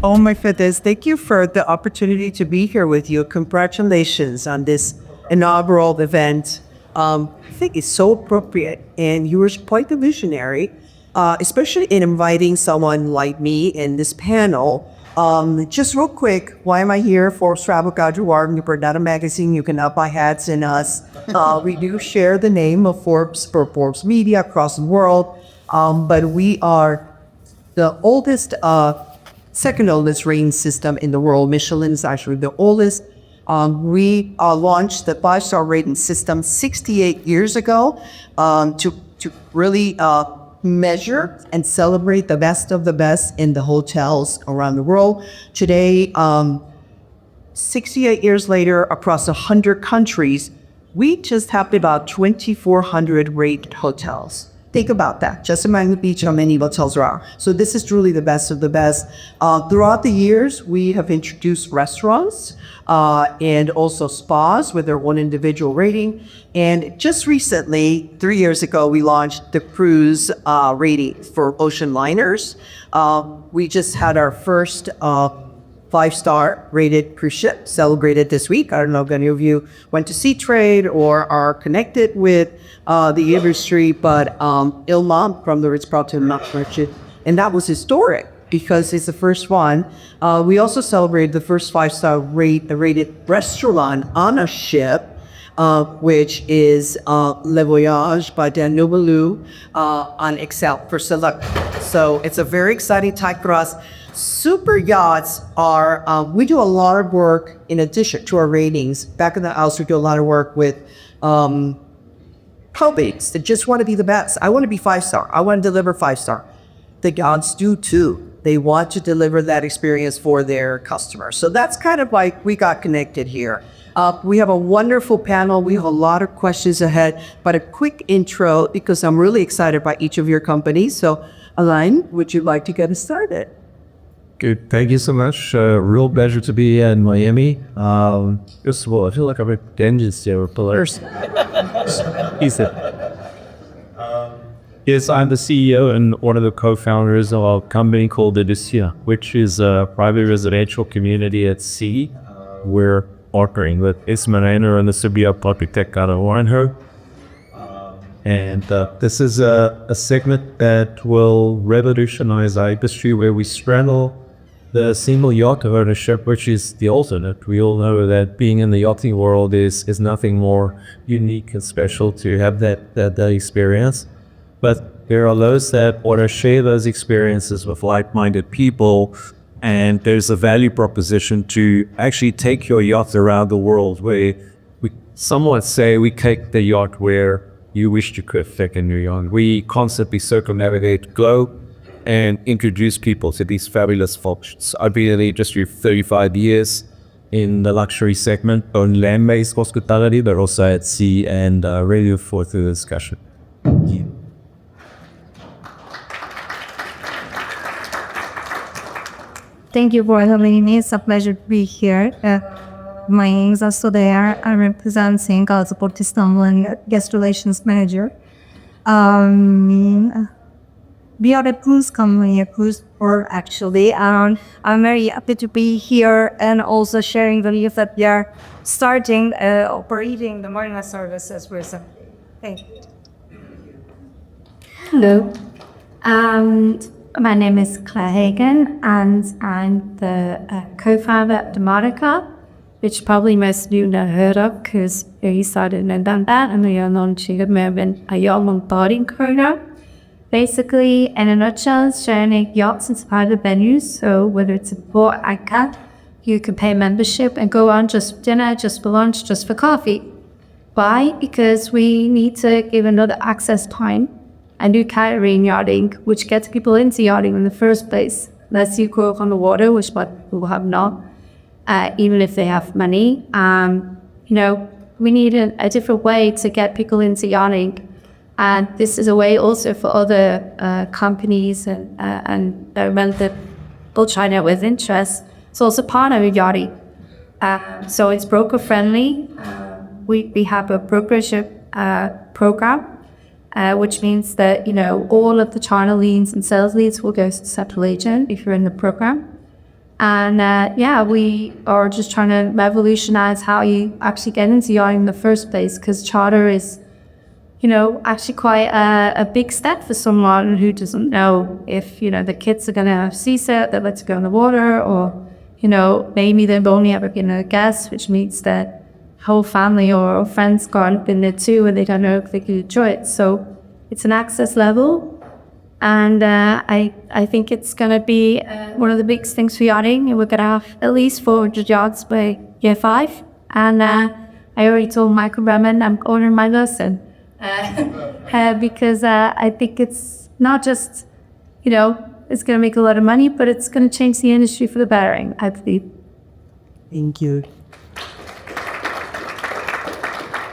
Oh my goodness, thank you for the opportunity to be here with you. Congratulations on this inaugural event. I think it's so appropriate, and you were quite the visionary, especially in inviting someone like me in this panel. Just real quick, why am I here? Forbes Travel Guide to Warden, we're not a magazine. You can buy hats in us. We do share the name of Forbes for Forbes Media across the world, but we are the oldest, second oldest rating system in the world. Michelin is actually the oldest. We launched the 5-star rating system 68 years ago to really measure and celebrate the best of the best in the hotels around the world. Today, 68 years later, across 100 countries, we just have about 2,400 rated hotels. Think about that. Just in Miami Beach, how many hotels there are. So this is truly the best of the best. Throughout the years, we have introduced restaurants and also spas with their own individual rating. And just recently, 3 years ago, we launched the cruise rating for ocean liners. We just had our first 5-star rated cruise ship celebrated this week. I don't know if any of you went to Sea Trade or are connected with the industry, but Ilma from the Ritz-Carlton Merchant, and that was historic because it's the first one. We also celebrated the first 5-star rated restaurant on a ship, which is Le Voyage by Daniel Boulou on Excel for Select. So it's a very exciting time for us. Super yachts are, we do a lot of work in addition to our ratings. Back in the house, we do a lot of work with probates that just want to be the best. I want to be 5-star. I want to deliver 5-star. The yachts do too. They want to deliver that experience for their customers. So that's kind of like we got connected here. We have a wonderful panel. We have a lot of questions ahead, but a quick intro because I'm really excited by each of your companies. So Alain, would you like to get us started? Good. Thank you so much. Real pleasure to be here in Miami. First of all, I feel like I'm a dentist here with pillars. Yes, I'm the CEO and one of the co-founders of a company called Odyssea, which is a private residential community at sea. We're partnering with Ismarena and the Serbia Public Tech out of Warrenho. And this is a segment that will revolutionize our industry where we straddle the single yacht ownership, which is the alternate. We all know that being in the yachting world is nothing more unique and special to have that experience. But there are those that want to share those experiences with like-minded people, and there's a value proposition to actually take your yacht around the world where we somewhat say we take the yacht where you wish you could take a new yacht. We constantly circumnavigate the globe and introduce people to these fabulous functions. I've been in the industry for 35 years in the luxury segment on land-based hospitality, but also at sea, and ready to forward to the discussion. Yeah. Thank you for having me. It's a pleasure to be here. My name is Asodea. I'm representing Galapagos Istanbul Guest Relations Manager. We are a cruise company, a cruise port actually. I'm very happy to be here and also sharing the news that we are starting operating the marina services recently. Thank you. Hello. My name is Claire Hagen, and I'm the co-founder of Demonica, which probably most of you have heard of because we started in November and we are launching a yacht on boarding program. Basically, in a nutshell, it's sharing yachts into private venues. So whether it's a port anchor, you can pay membership and go on just for dinner, just for lunch, just for coffee. Why? Because we need to give another access point and do catering yachting, which gets people into yachting in the first place. Let's you go on the water, which what people have not, even if they have money. We need a different way to get people into yachting. And this is a way also for other companies and relevant people trying out with interest. It's also part of yachting. So it's broker friendly. We have a brokership program, which means that, all of the channel leads and sales leads will go to a central agent if you're in the program. And yeah, we are just trying to revolutionize how you actually get into yachting in the first place, because charter is, you know, actually quite a big step for someone who doesn't know if, you know, the kids are going to have CSET, they're let to go in the water, or, you know, maybe they've only ever been a guest, which means that whole family or friends gone been there too, and they don't know if they could enjoy it. So it's an access level. And I think it's going to be one of the biggest things for yachting. We're going to have at least 400 yachts by year 5. And I already told Michael Bremen I'm ordering my lesson. Because I think it's not just, you know, it's going to make a lot of money, but it's going to change the industry for the bettering, I believe. Thank you.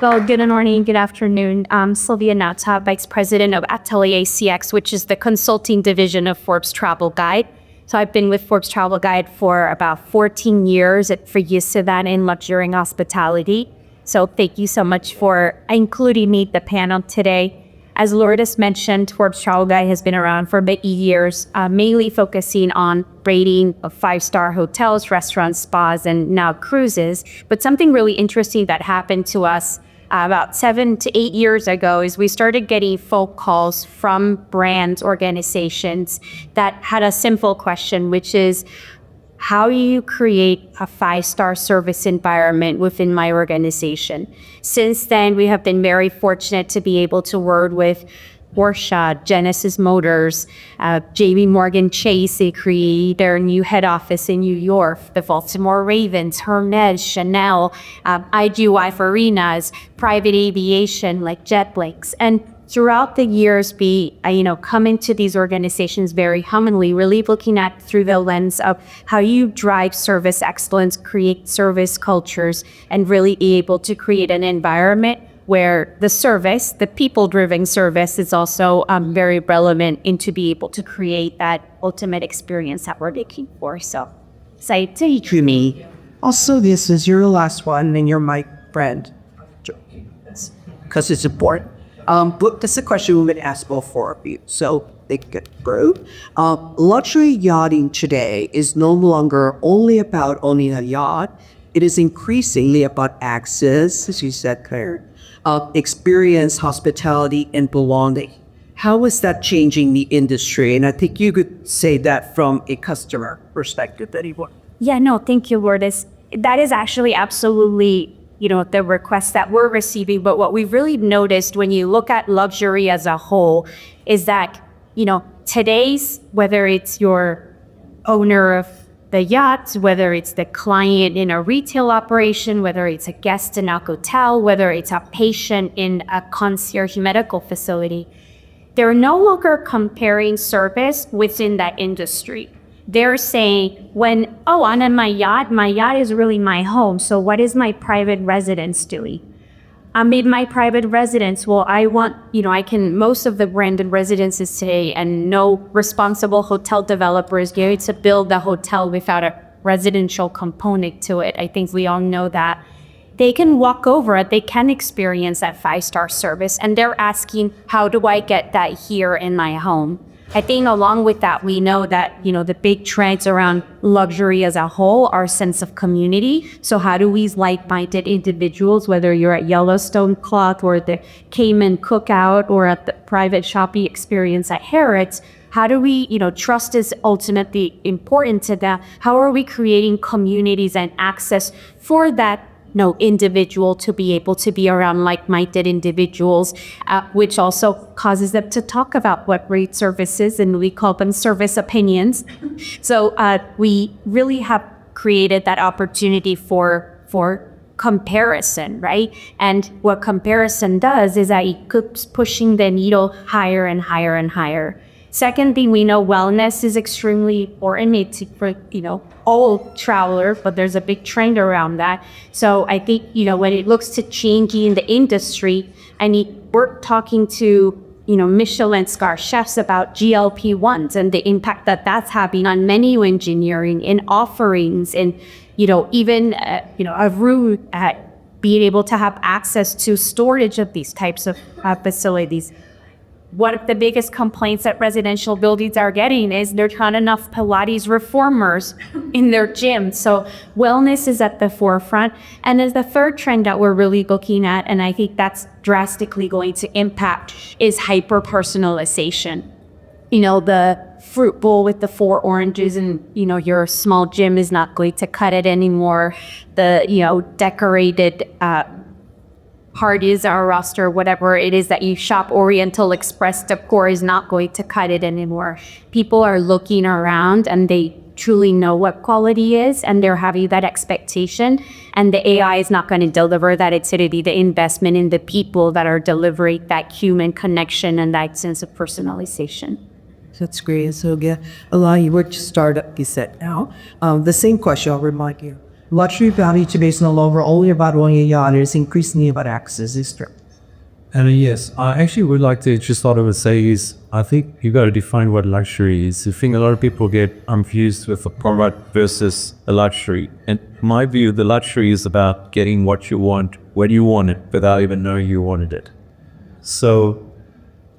Well, good morning, good afternoon. I'm Sylvia Nata, Vice President of Atelier CX, which is the consulting division of Forbes Travel Guide. So I've been with Forbes Travel Guide for about 14 years, for use of that in luxury and hospitality. So thank you so much for including me at the panel today. As Lourdes mentioned, Forbes Travel Guide has been around for about 8 years, mainly focusing on rating of 5-star hotels, restaurants, spas, and now cruises. But something really interesting that happened to us about 7 to 8 years ago is we started getting phone calls from brand organizations that had a simple question, which is, how do you create a 5-star service environment within my organization? Since then, we have been very fortunate to be able to work with Porsche, Genesis Motors, JP Morgan Chase. They created their new head office in New York, the Baltimore Ravens, Hermes, Chanel, IGY Arenas, private aviation like JetBlinks. And throughout the years, come into these organizations very humbly, really looking at through the lens of how you drive service excellence, create service cultures, and really be able to create an environment where the service, the people-driven service, is also very relevant and to be able to create that ultimate experience that we're looking for. So, excited to meet you. Me. Also, this is your last one, and you're my friend. Because it's important. But this is a question we've been asked both for of you, so they can get through. Luxury yachting today is no longer only about owning a yacht. It is increasingly about access, as you said, Claire, experience, hospitality, and belonging. How is that changing the industry? And I think you could say that from a customer perspective, anyone. Yeah, no, thank you, Lourdes. That is actually absolutely, the request that we're receiving. But what we've really noticed when you look at luxury as a whole is that, today's, whether it's your owner of the yacht, whether it's the client in a retail operation, whether it's a guest in a hotel, whether it's a patient in a concierge medical facility, they're no longer comparing service within that industry. They're saying, I'm in my yacht is really my home. So what is my private residence doing? I'm in my private residence. Well, most of the branded residences today, and no responsible hotel developer is going to build a hotel without a residential component to it. I think we all know that. They can walk over it, they can experience that 5-star service, and they're asking, how do I get that here in my home? I think along with that, we know that, the big trends around luxury as a whole are sense of community. So how do we like-minded individuals, whether you're at Yellowstone Cloth or the Cayman Cookout or at the private shopping experience at Harrods, how do we, trust is ultimately important to that. How are we creating communities and access for that individual to be able to be around like-minded individuals, which also causes them to talk about what great service is, and we call them service opinions. So we really have created that opportunity for comparison, right? And what comparison does is that it keeps pushing the needle higher and higher and higher. Second thing, we know wellness is extremely important for all travelers, but there's a big trend around that. So I think, when it looks to changing the industry, we're talking to, Michelin star chefs about GLP-1s and the impact that that's having on menu engineering and offerings, and, even, a room at being able to have access to storage of these types of facilities. one of the biggest complaints that residential buildings are getting is there's not enough Pilates reformers in their gym. So wellness is at the forefront. And as the third trend that we're really looking at, and I think that's drastically going to impact, is hyper-personalization. You know, the fruit bowl with the 4 oranges and, you know, your small gym is not going to cut it anymore. The, you know, decorated parties or roster, whatever it is that you shop, Oriental Express decor is not going to cut it anymore. People are looking around and they truly know what quality is, and they're having that expectation. And the AI is not going to deliver that. It's going to be the investment in the people that are delivering that human connection and that sense of personalization. That's great. So again, allowing you to start up, you said now. The same question, I'll remind you. Luxury value today is no longer only about owning a yacht, it is increasingly about access. Is true. And yes, I actually would like to just sort of say is, I think you got to define what luxury is. I think a lot of people get confused with a product versus a luxury. And in my view, the luxury is about getting what you want when you want it without even knowing you wanted it. So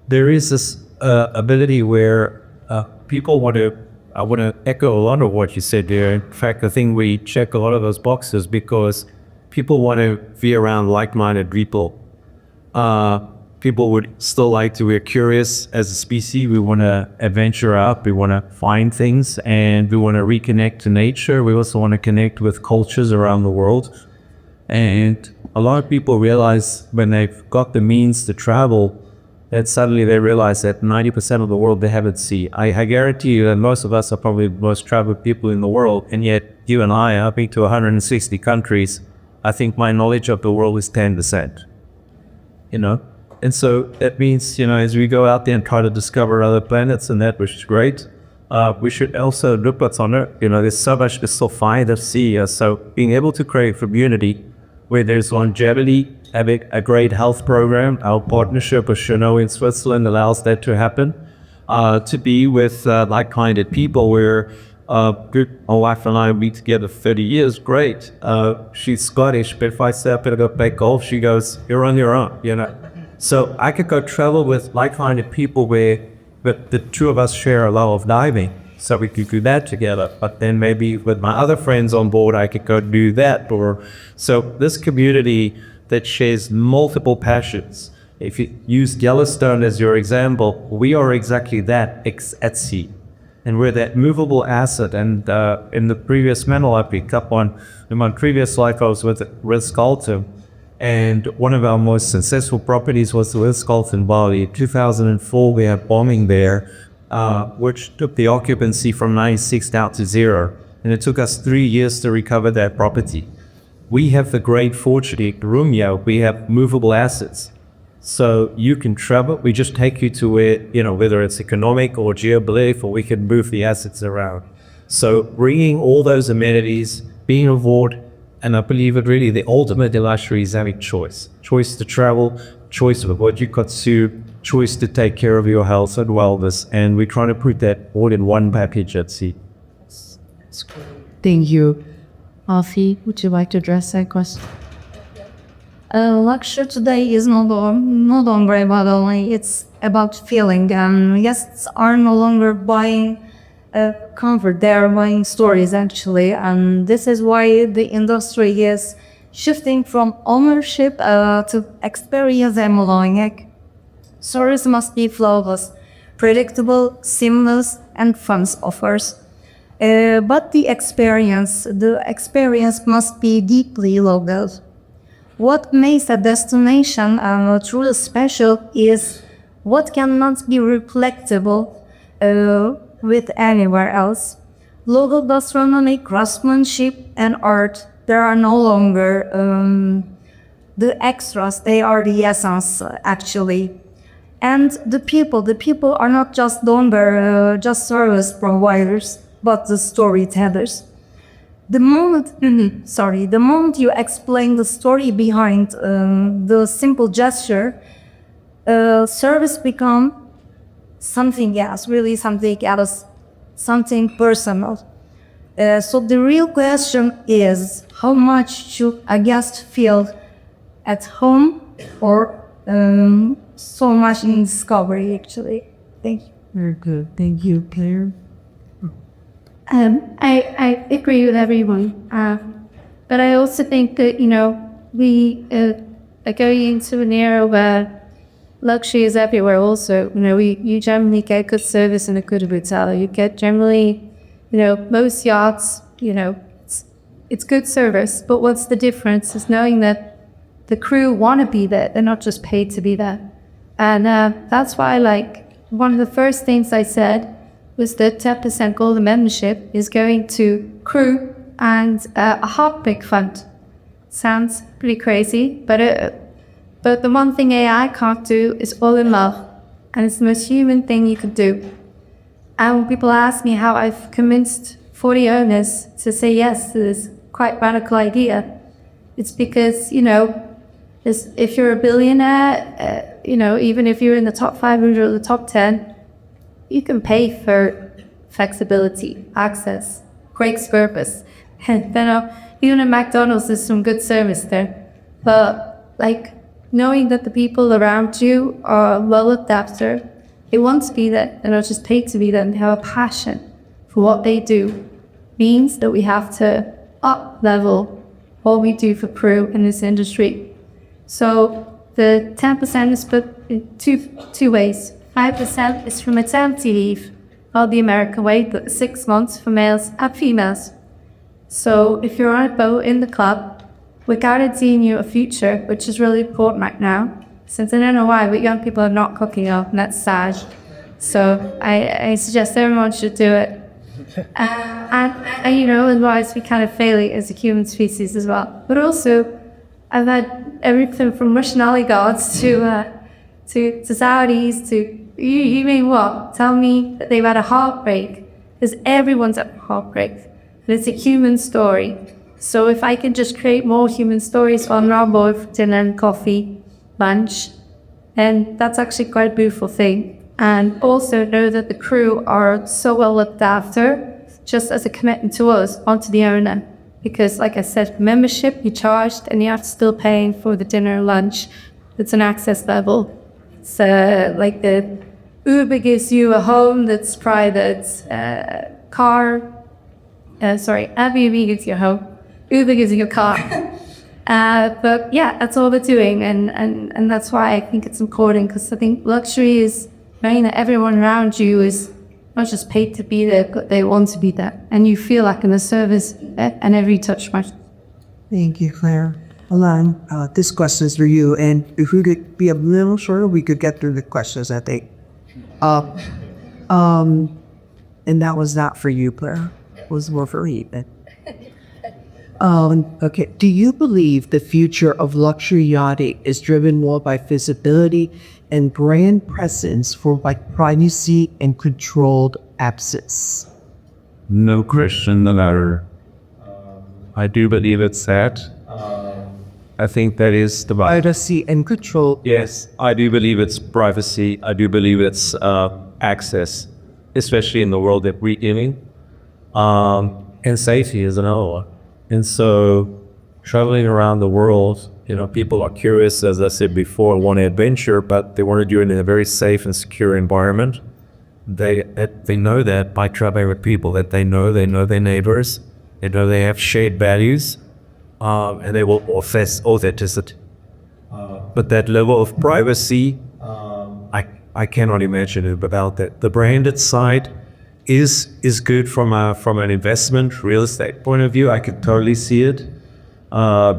there is this ability where people want to, I want to echo a lot of what you said there. In fact, I think we check a lot of those boxes because people want to be around like-minded people. People would still like to, we're curious as a species, we want to adventure out, we want to find things, and we want to reconnect to nature. We also want to connect with cultures around the world. And a lot of people realize when they've got the means to travel, that suddenly they realize that 90% of the world they haven't seen. I guarantee you that most of us are probably the most traveled people in the world, and yet you and I have been to 160 countries. I think my knowledge of the world is 10%, you know? And so that means, you know, as we go out there and try to discover other planets and that, which is great, we should also look what's on Earth. You know, there's so much to still find to see. So being able to create a community where there's longevity, having a great health program. Our partnership with Chanel in Switzerland allows that to happen. To be with like-minded people where my wife and I be together 30 years, great. She's Scottish, but if I say I'm gonna go play golf, she goes, you're on your own, you know. So I could go travel with like-minded people where the two of us share a love of diving. So we could do that together, but then maybe with my other friends on board, I could go do that. Or so this community that shares multiple passions. If you use Yellowstone as your example, we are exactly that at sea. And we're that movable asset. And in the previous mental I picked up on, in my previous life, I was with Ritz-Carlton. And one of our most successful properties was the Ritz-Carlton Bali. In 2004, we had bombing there, which took the occupancy from 96 down to 0. And it took us 3 years to recover that property. We have the great fortune in Rumia, we have movable assets. So you can travel, we just take you to where, you know, whether it's economic or geopolitical, or we can move the assets around. So bringing all those amenities, being aboard, and I believe it really, the ultimate luxury is having choice. Choice to travel, choice of what you consume, choice to take care of your health and wellness. And we're trying to put that all in one package at sea. Thank you. Alfie, would you like to address that question? Luxury today is no longer about only, it's about feeling. Guests are no longer buying comfort, they are buying stories actually. And this is why the industry is shifting from ownership to experience and belonging. Stories must be flawless, predictable, seamless, and fun offers. But the experience must be deeply local. What makes a destination truly special is what cannot be replicable with anywhere else. Local gastronomy, craftsmanship, and art, they are no longer the extras, they are the essence actually. And the people are not just longer just service providers, but the storytellers. The moment you explain the story behind the simple gesture, service become something else, really something else, something personal. So the real question is, how much should a guest feel at home or so much in discovery, actually. Thank you. Very good. Thank you, Claire. I agree with everyone, but I also think that we are going into an era where luxury is everywhere. Also, you generally get good service in a good hotel. You get generally, most yachts, it's good service. But what's the difference is knowing that the crew want to be there. They're not just paid to be there, and that's why, like, one of the first things I said was that 10% golden membership is going to crew and a heartbreak fund. Sounds pretty crazy, but the one thing AI can't do is fall in love, and it's the most human thing you could do. And when people ask me how I've convinced 40 owners to say yes to this quite radical idea, it's because, if you're a billionaire, even if you're in the top 500 or the top 10, you can pay for flexibility, access, great service. And even at McDonald's, there's some good service there. But knowing that the people around you are well looked after, they want to be there, they're not just paid to be there, and they have a passion for what they do, means that we have to up level what we do for crew in this industry. So the 10% is split in two ways. 5% is for maternity leave, or the American way, but 6 months for males and females. So if you're on a boat in the club, we're guaranteeing you a future, which is really important right now, since I don't know why, but young people are not cooking up, and that's sad. So I suggest everyone should do it. And otherwise we kind of fail as a human species as well. But also, I've had everything from Russian oligarchs to Saudis to you mean what? Tell me that they've had a heartbreak, because everyone's had a heartbreak, and it's a human story. So if I can just create more human stories on our board for dinner and coffee, lunch, and that's actually quite a beautiful thing. And also know that the crew are so well looked after, just as a commitment to us, onto the owner. Because like I said, membership, you charged, and you're still paying for the dinner and lunch. It's an access level. So like the Uber gives you a home that's private, Airbnb gives you a home, Uber gives you a car. But yeah, that's all they're doing, and that's why I think it's important, because I think luxury is knowing that everyone around you is not just paid to be there, but they want to be there, and you feel like in the service and every touch point. Thank you, Claire. Alain, this question is for you, and if we could be a little shorter, we could get through the questions, I think. And that was not for you, Claire. It was more for me. Okay. Do you believe the future of luxury yachting is driven more by visibility and brand presence for privacy and controlled access? No question, the latter. I do believe it's that. I think that is the Privacy and control. Yes, I do believe it's privacy. I do believe it's access, especially in the world that we're in. And safety is another one. And so traveling around the world, people are curious, as I said before, want to adventure, but they want to do it in a very safe and secure environment. They know that by traveling with people that they know their neighbors, they know they have shared values, and they will profess authenticity. But that level of privacy, I cannot imagine it without that. The branded side is good from an investment real estate point of view. I could totally see it,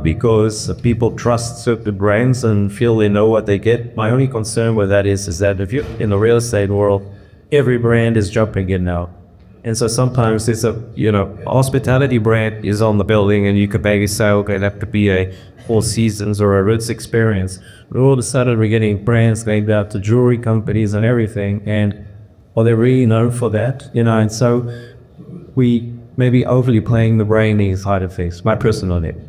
because people trust certain brands and feel they know what they get. My only concern with that is that if you're in the real estate world, every brand is jumping in now. And so sometimes it's a hospitality brand is on the building, and you could maybe say, okay, that could be a Four Seasons or a Ritz experience. But all of a sudden we're getting brands named after jewelry companies and everything, and are they really known for that? And so we may be overly playing the branding side of things, my personal opinion.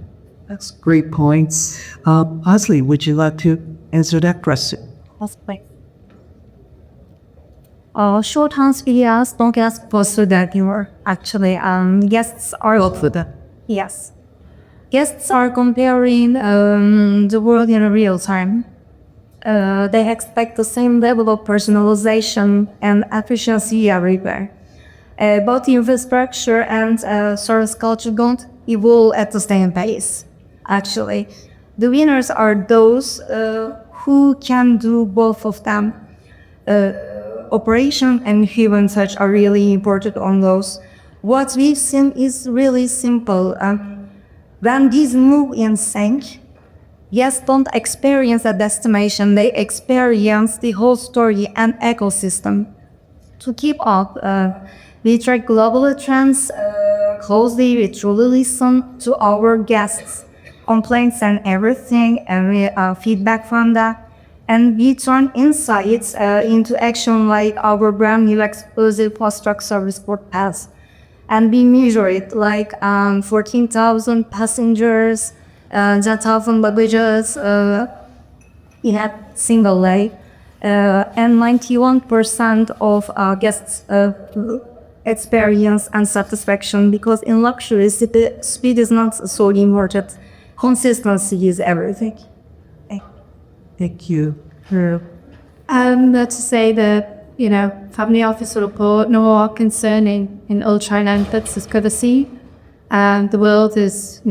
That's great points. Leslie, would you like to answer that question? Short answer, yes. Don't ask for that anymore. Actually, guests are Yes. Guests are comparing the world in real time. they expect the same level of personalization and efficiency everywhere. Both infrastructure and service culture don't evolve at the same pace, actually. The winners are those who can do both of them. Operation and human touch are really important on those. What we've seen is really simple. When these move in sync, guests don't experience a destination, they experience the whole story and ecosystem. To keep up, we track global trends closely. We truly listen to our guests' complaints and everything, and we feedback from that. And we turn insights into action, like our brand new exclusive post-truck service port pass. And we measure it like 14,000 passengers, 10,000 baggages in a single day. And 91% of guests experience and satisfaction, because in luxury, speed is not so important. Consistency is everything. Thank you. To say that, family office report, no more concern in all China and that's is courtesy. The world is,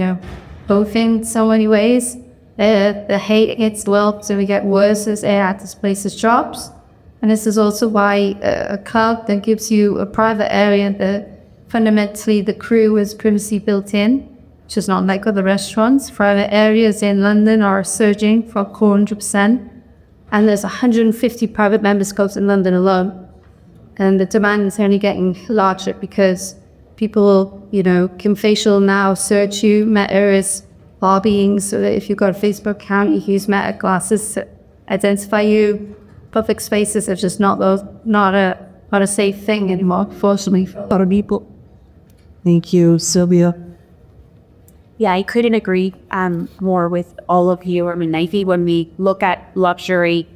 both in so many ways. The hate against the world, so we get worse as AI displaces jobs. And this is also why a club that gives you a private area that fundamentally the crew is privacy built in, which is not like other restaurants. Private areas in London are surging for 400%. And there's 150 private members clubs in London alone. And the demand is only getting larger because people, can facial now search you. Meta is lobbying so that if you've got a Facebook account, you can use Meta glasses to identify you. Public spaces are just not a safe thing anymore, fortunately, for a lot of people. Thank you, Sylvia. Yeah, I couldn't agree more with all of you. I mean, I think when we look at luxury,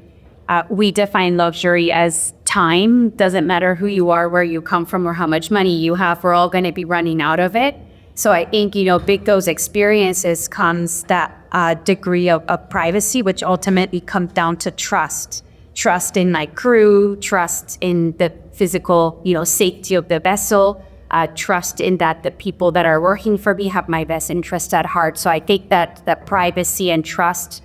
we define luxury as time. Doesn't matter who you are, where you come from, or how much money you have. We're all going to be running out of it. So I think, big those experiences comes that degree of privacy, which ultimately comes down to trust. Trust in my crew, trust in the physical, safety of the vessel. Trust in that the people that are working for me have my best interest at heart. So I think that privacy and trust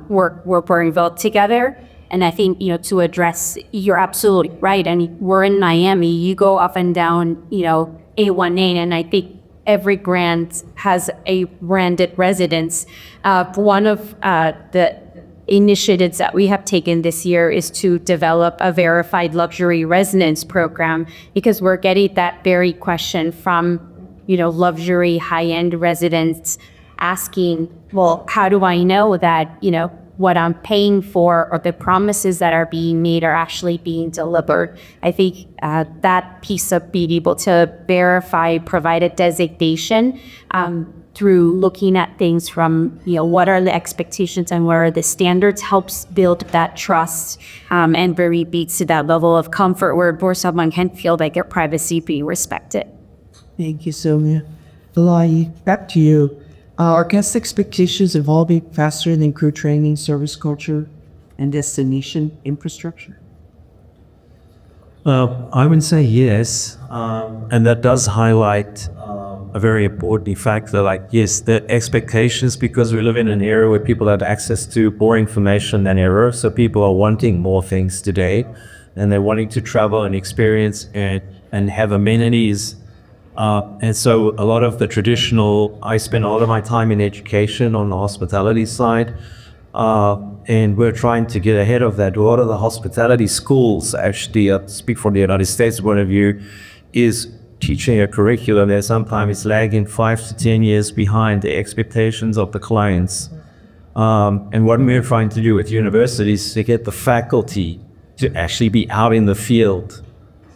work very well together. And I think, to address, you're absolutely right. I mean, we're in Miami, you go up and down, A18, and I think every brand has a branded residence. One of the initiatives that we have taken this year is to develop a verified luxury residence program, because we're getting that very question from, luxury high-end residents asking, well, how do I know that, what I'm paying for or the promises that are being made are actually being delivered? I think that piece of being able to verify, provide a designation through looking at things from, what are the expectations and what are the standards, helps build that trust and very beats to that level of comfort where someone can feel like their privacy being respected. Thank you, Sylvia. Elai, back to you. Are guest expectations evolving faster than crew training, service culture, and destination infrastructure? I would say yes, and that does highlight a very important factor. Like, yes, the expectations, because we live in an era where people have access to more information than ever, so people are wanting more things today, and they're wanting to travel and experience and have amenities. And so a lot of the traditional, I spend a lot of my time in education on the hospitality side, and we're trying to get ahead of that. A lot of the hospitality schools, actually, speak from the United States point of view, is teaching a curriculum that sometimes lagging 5 to 10 years behind the expectations of the clients. And what we're trying to do with universities is to get the faculty to actually be out in the field,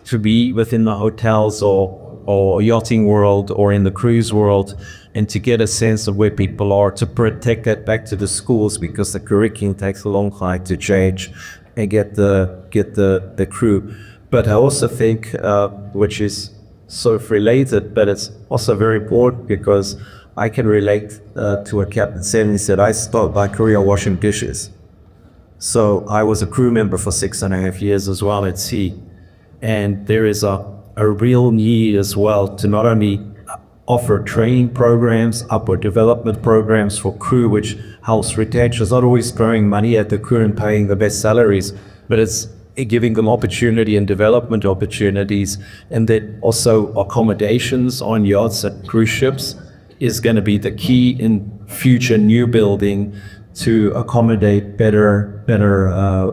to be within the hotels or yachting world or in the cruise world, and to get a sense of where people are, to protect that back to the schools, because the curriculum takes a long time to change and get the crew. But I also think, which is sort of related, but it's also very important, because I can relate to what Captain said. He said, I started my career washing dishes. So I was a crew member for 6.5 years as well at sea. And there is a real need as well to not only offer training programs, upward development programs for crew, which helps retention. It's not always throwing money at the crew and paying the best salaries, but it's giving them opportunity and development opportunities. And then also accommodations on yachts and cruise ships is going to be the key in future new building to accommodate better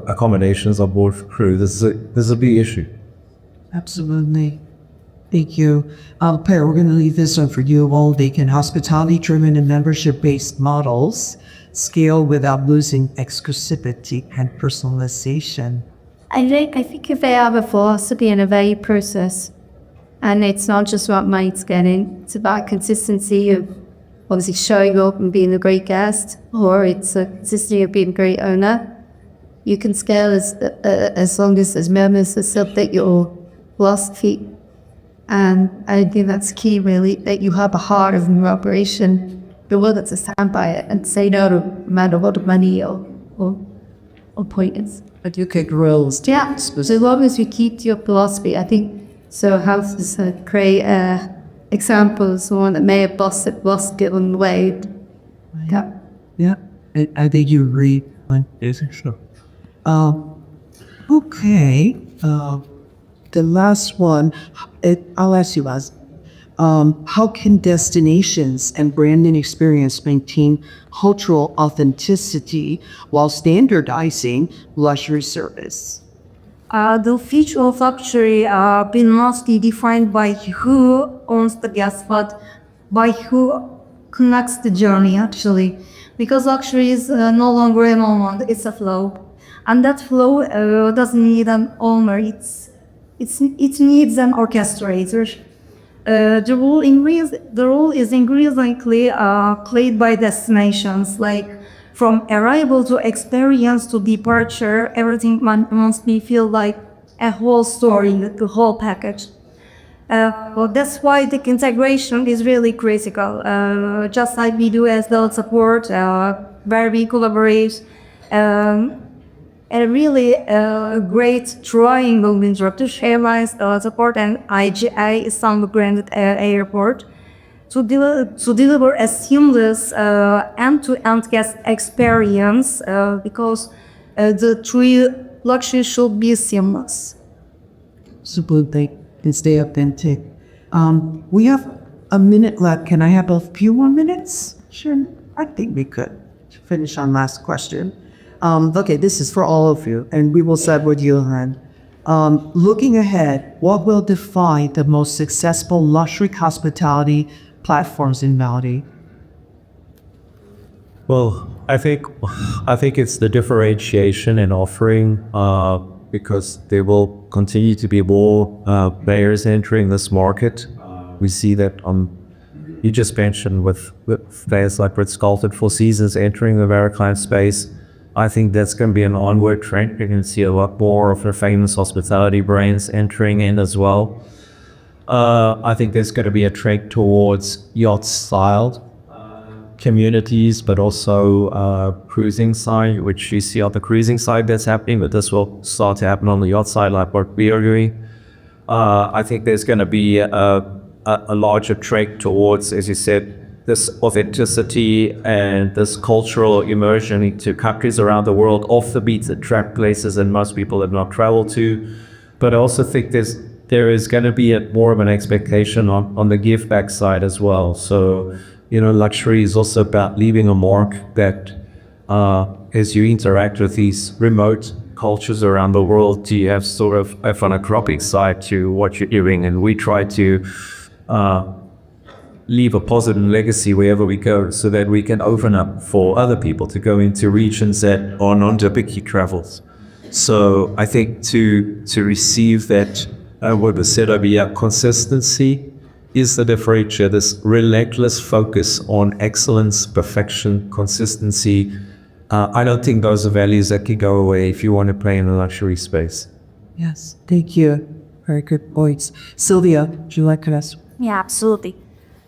accommodations on board for crew. This is a big issue. Absolutely. Thank you. Per, we're going to leave this one for you. All vacant hospitality-driven and membership-based models scale without losing exclusivity and personalization. I think if they have a philosophy and a value process, and it's not just what money it's getting, it's about consistency of obviously showing up and being a great guest, or it's a consistency of being a great owner. You can scale as long as there's members that support your philosophy. And I think that's key, really, that you have a heart of your operation, be willing to stand by it and say no to no matter what the money or point is. But you could rules. Yeah, so as long as you keep to your philosophy, I think so helps us create examples of one that may have lost it on the way. Yeah. Yeah, I think you agree. Yes, sure. Okay. The last one, I'll ask you, Laz. How can destinations and branding experience maintain cultural authenticity while standardizing luxury service? The future of luxury been mostly defined by who owns the guest, but by who connects the journey actually. Because luxury is no longer a moment, it's a flow. And that flow doesn't need an owner, it needs an orchestrator. The role is increasingly played by destinations, like from arrival to experience to departure, everything must be feel like a whole story, the whole package. Well, that's why the integration is really critical. Just like we do as the support, where we collaborate, a really great triangle with Turkish Airlines support and IGA Istanbul Grand Airport to deliver a seamless end-to-end guest experience because the true luxury should be seamless. Absolutely, and stay authentic. We have a minute left. Can I have a few more minutes? Sure, I think we could finish on last question. Okay, this is for all of you, and we will start with you, Han. Looking ahead, what will define the most successful luxury hospitality platforms in Maldives? Well, I think it's the differentiation and offering, because there will continue to be more players entering this market. We see that you just mentioned with players like Ritz-Carlton, Four Seasons entering the maritime space. I think that's going to be an onward trend. You're going to see a lot more of the famous hospitality brands entering in as well. I think there's going to be a trend towards yacht-styled communities, but also cruising side, which you see on the cruising side that's happening, but this will start to happen on the yacht side like what we are doing. I think there's going to be a larger trend towards, as you said, this authenticity and this cultural immersion into countries around the world, off the beaten track places that most people have not traveled to. But I also think there is going to be more of an expectation on the give back side as well. So, luxury is also about leaving a mark that as you interact with these remote cultures around the world, do you have sort of a philanthropic side to what you're doing? And we try to leave a positive legacy wherever we go so that we can open up for other people to go into regions that are non-typically travels. So I think to receive that, what was said over here, consistency is the differentiator, this relentless focus on excellence, perfection, consistency. I don't think those are values that can go away if you want to play in the luxury space. Yes, thank you. Very good points. Sylvia, would you like to ask? Yeah, absolutely.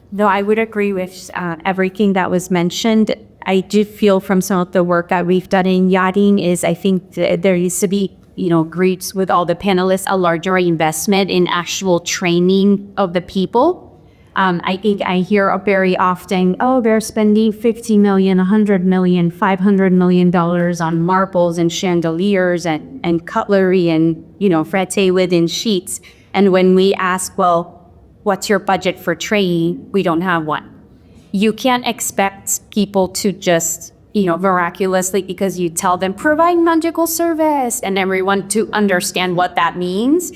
No, I would agree with everything that was mentioned. I do feel from some of the work that we've done in yachting is I think there used to be, agreed with all the panelists, a larger investment in actual training of the people. I think I hear very often, oh, they're spending 50 million, 100 million, $500 million on marbles and chandeliers and cutlery and, frette within sheets. And when we ask, well, what's your budget for training? We don't have one. You can't expect people to just, miraculously, because you tell them provide magical service and everyone to understand what that means.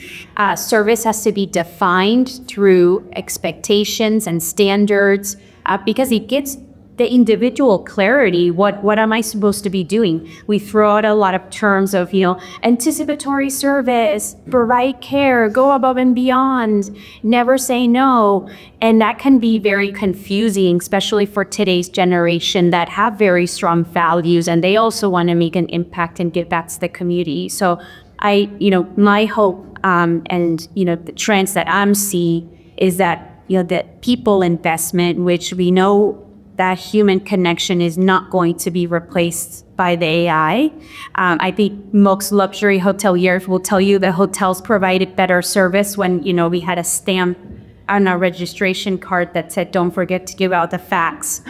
Service has to be defined through expectations and standards because it gets the individual clarity. What am I supposed to be doing? We throw out a lot of terms of, anticipatory service, provide care, go above and beyond, never say no. And that can be very confusing, especially for today's generation that have very strong values and they also want to make an impact and give back to the community. So my hope and, the trends that I'm seeing is that, that people investment, which we know that human connection is not going to be replaced by the AI. I think most luxury hoteliers will tell you the hotels provided better service when, we had a stamp on our registration card that said, don't forget to give out the fax.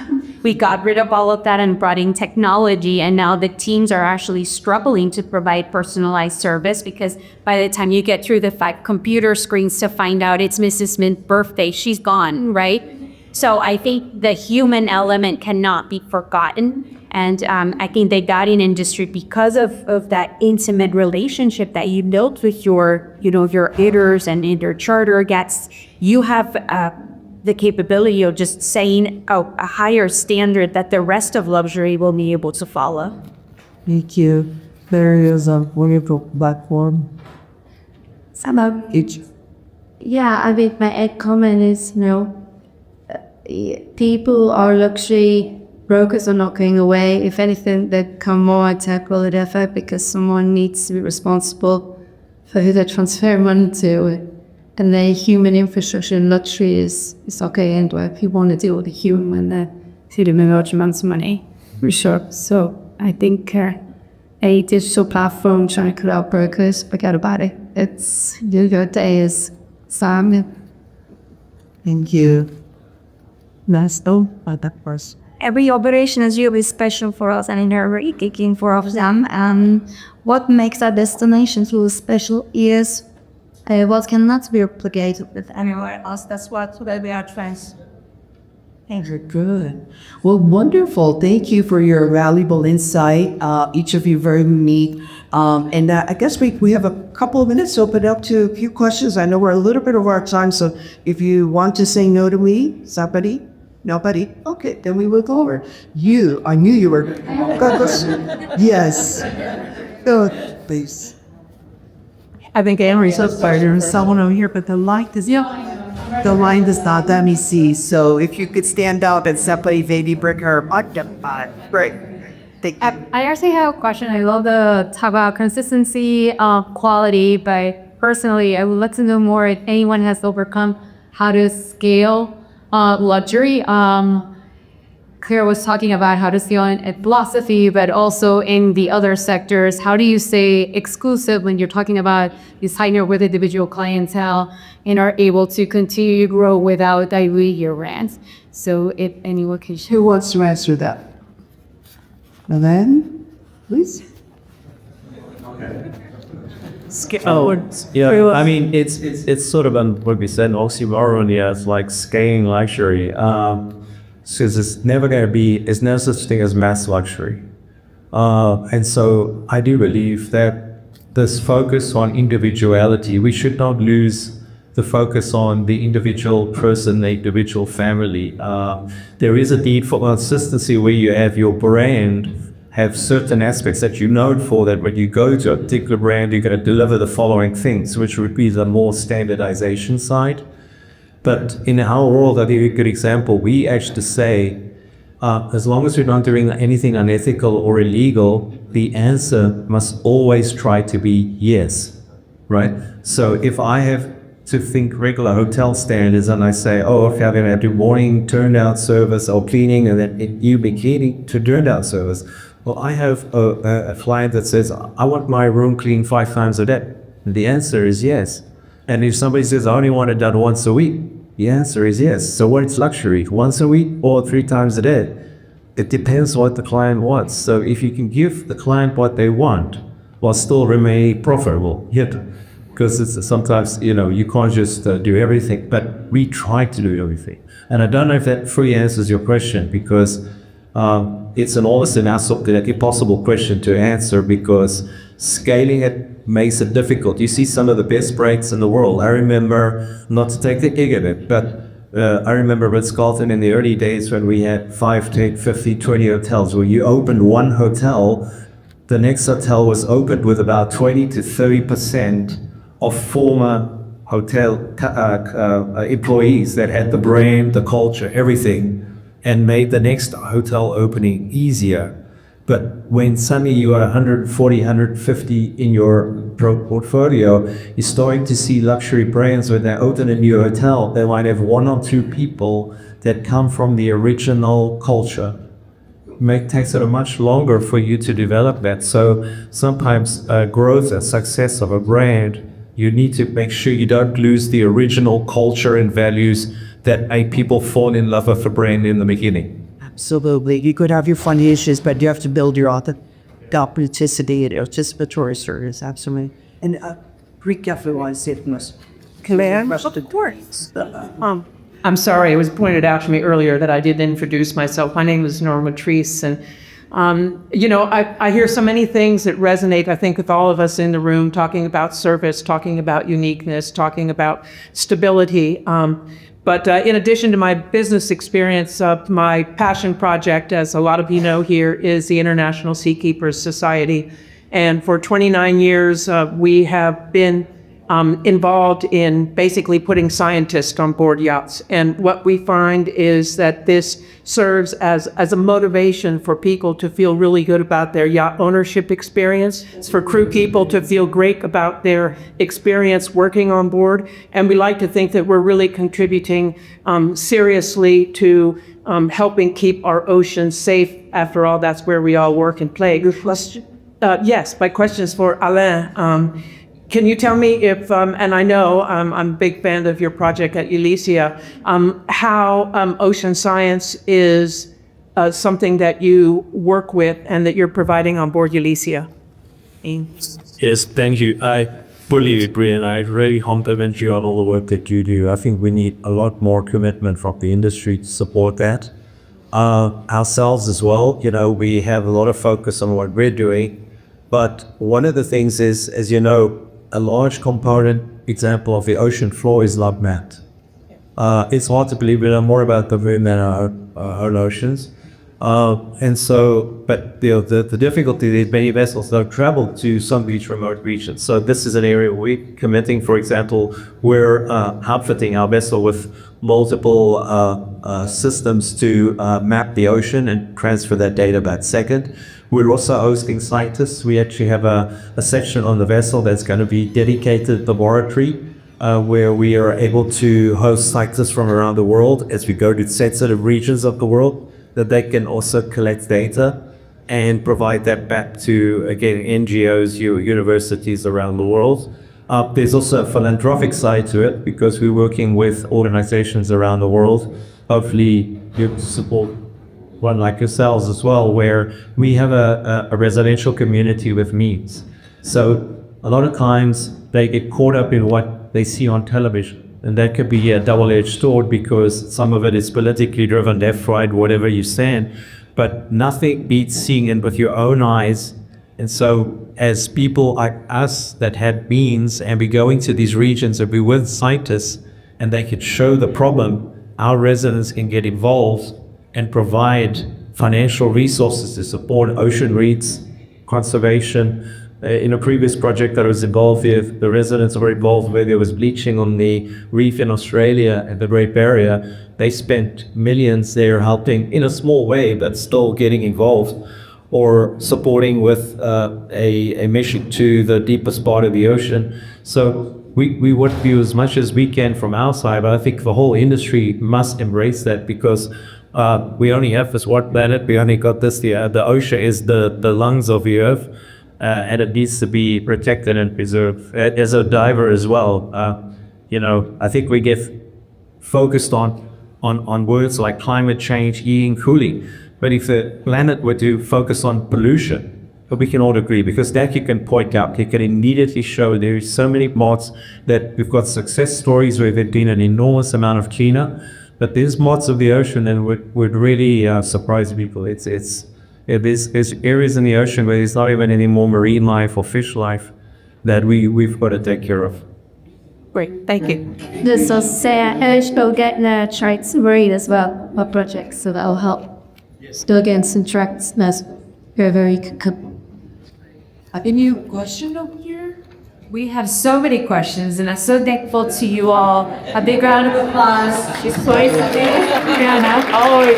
We got rid of all of that and brought in technology, and now the teams are actually struggling to provide personalized service because by the time you get through the 5 computer screens to find out it's Mrs. Smith's birthday, she's gone, right? So I think the human element cannot be forgotten. And I think the yachting industry, because of that intimate relationship that you built with your bidders and your charter guests, you have the capability of just saying a higher standard that the rest of luxury will be able to follow. Thank you. There is a wonderful platform. Yeah, I mean, my comment is, people are luxury brokers are not going away. If anything, they become more integral effort because someone needs to be responsible for who they transfer money to. And the human infrastructure in luxury is okay anyway. If you want to deal with the human when they're feeding them large amounts of money, for sure. So I think a digital platform trying to cut out brokers, forget about it. It's your day is Sam. Thank you. Last that first. Every operation is really special for us and they're very kicking for of them. And what makes our destination so special is what cannot be replicated with anywhere else. That's what we are trying. Very good. Well, wonderful. Thank you for your valuable insight. Each of you very unique. And I guess we have a couple of minutes to open up to a few questions. I know we're a little bit over our time, so if you want to say no to me, somebody? Nobody? Okay, then we will go over. I knew you were. Yes. Go, please. I think Amory's up there's someone over here, but the light is, The line does not let me see, so if you could stand up and somebody maybe bring her great. Thank you. I actually have a question. I love the talk about consistency, quality, but personally, I would like to know more if anyone has overcome how to scale luxury. Claire was talking about how to scale in philosophy, but also in the other sectors. How do you say exclusive when you're talking about this high net worth individual clientele and are able to continue to grow without diluting your rents? So if anyone can share. Who wants to answer that? And then, please. Yeah, I mean, it's sort of what we said, oxymoron, yeah, it's like scaling luxury. So it's never going to be, it's no such thing as mass luxury. And so I do believe that this focus on individuality, we should not lose the focus on the individual person, the individual family. There is a need for consistency where you have your brand have certain aspects that you're known for, that when you go to a particular brand, you're going to deliver the following things, which would be the more standardization side. But in our world, I think a good example, we actually say, as long as we're not doing anything unethical or illegal, the answer must always try to be yes, right? So if I have to think regular hotel standards, and I say, oh, okay, I'm going to do morning turn down service or cleaning, and then you be cleaning to turn down service. Well, I have a client that says, I want my room cleaned 5 times a day. And the answer is yes. And if somebody says, I only want it done once a week, the answer is yes. So what's luxury? Once a week or 3 times a day? It depends what the client wants. So if you can give the client what they want while still remaining profitable, yet, because it's sometimes, you can't just do everything, but we try to do everything. And I don't know if that fully answers your question, because it's an almost an impossible question to answer, because scaling it makes it difficult. You see some of the best breaks in the world. I remember, not to take the gig of it, but I remember Ritz-Carlton in the early days when we had 5, 10, 50, 20 hotels, where you opened one hotel, the next hotel was opened with about 20 to 30% of former hotel employees that had the brand, the culture, everything, and made the next hotel opening easier. But when suddenly you are 140, 150 in your portfolio, you're starting to see luxury brands when they open a new hotel, they might have 1 or 2 people that come from the original culture. It takes it much longer for you to develop that. So sometimes growth and success of a brand, you need to make sure you don't lose the original culture and values that make people fall in love with a brand in the beginning. Absolutely. You could have your funny issues, but you have to build your authenticity and participatory service. Absolutely. And Rick definitely wants to say this. Claire? Of course. I'm sorry, it was pointed out to me earlier that I didn't introduce myself. My name is Norma Treese, and I hear so many things that resonate, I think, with all of us in the room, talking about service, talking about uniqueness, talking about stability. But in addition to my business experience, my passion project, as a lot of you know here, is the International Seakeepers Society. And for 29 years, we have been involved in basically putting scientists on board yachts. And what we find is that this serves as a motivation for people to feel really good about their yacht ownership experience. It's for crew people to feel great about their experience working on board. And we like to think that we're really contributing seriously to helping keep our oceans safe. After all, that's where we all work and play. Good question. Yes, my question is for Alain. Can you tell me if, and I know I'm a big fan of your project at Elysia, how ocean science is something that you work with and that you're providing on board Elysia? Yes, thank you. I fully agree, and I really compliment you on all the work that you do. I think we need a lot more commitment from the industry to support that. Ourselves as well, we have a lot of focus on what we're doing, but one of the things is, as you know, a large component example of the ocean floor is lug mat. It's hard to believe we know more about the moon than our own oceans. And so, but the difficulty is many vessels don't travel to some of these remote regions. So this is an area we're committing. For example, we're outfitting our vessel with multiple systems to map the ocean and transfer that data back. Second, we're also hosting scientists. We actually have a section on the vessel that's going to be dedicated laboratory, where we are able to host scientists from around the world as we go to sensitive regions of the world, that they can also collect data and provide that back to, again, NGOs, universities around the world. There's also a philanthropic side to it, because we're working with organizations around the world. Hopefully you support one like yourselves as well, where we have a residential community with needs. So a lot of times they get caught up in what they see on television, and that could be a double-edged sword, because some of it is politically driven, left, right, whatever you stand, but nothing beats seeing it with your own eyes. And so as people like us that have means, and we go into these regions and we're with scientists, and they can show the problem, our residents can get involved and provide financial resources to support ocean reefs, conservation. In a previous project that I was involved with, the residents were involved where there was bleaching on the reef in Australia at the Great Barrier. They spent millions there helping in a small way, but still getting involved, or supporting with a mission to the deepest part of the ocean. So we want to do as much as we can from our side, but I think the whole industry must embrace that because we only have this one planet. We only got this. The ocean is the lungs of the earth, and it needs to be protected and preserved. As a diver as well, I think we get focused on words like climate change, heating, cooling. But if the planet were to focus on pollution, but we can all agree, because that you can point out, you can immediately show there is so many mods that we've got success stories where there's been an enormous amount of cleanup, but there's mods of the ocean and would really surprise people. There's areas in the ocean where there's not even any more marine life or fish life that we've got to take care of. Great, thank you. This will say eligible getting a trade read as well, for projects, so that will help. Still getting some tracks, that's very good. Any question over here? We have so many questions, and I'm so thankful to you all. A big round of applause. She's poised to always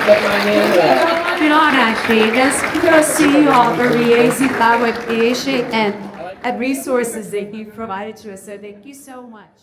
actually. That's kudos to you all for raising collaboration and resources that you've provided to us. So thank you so much.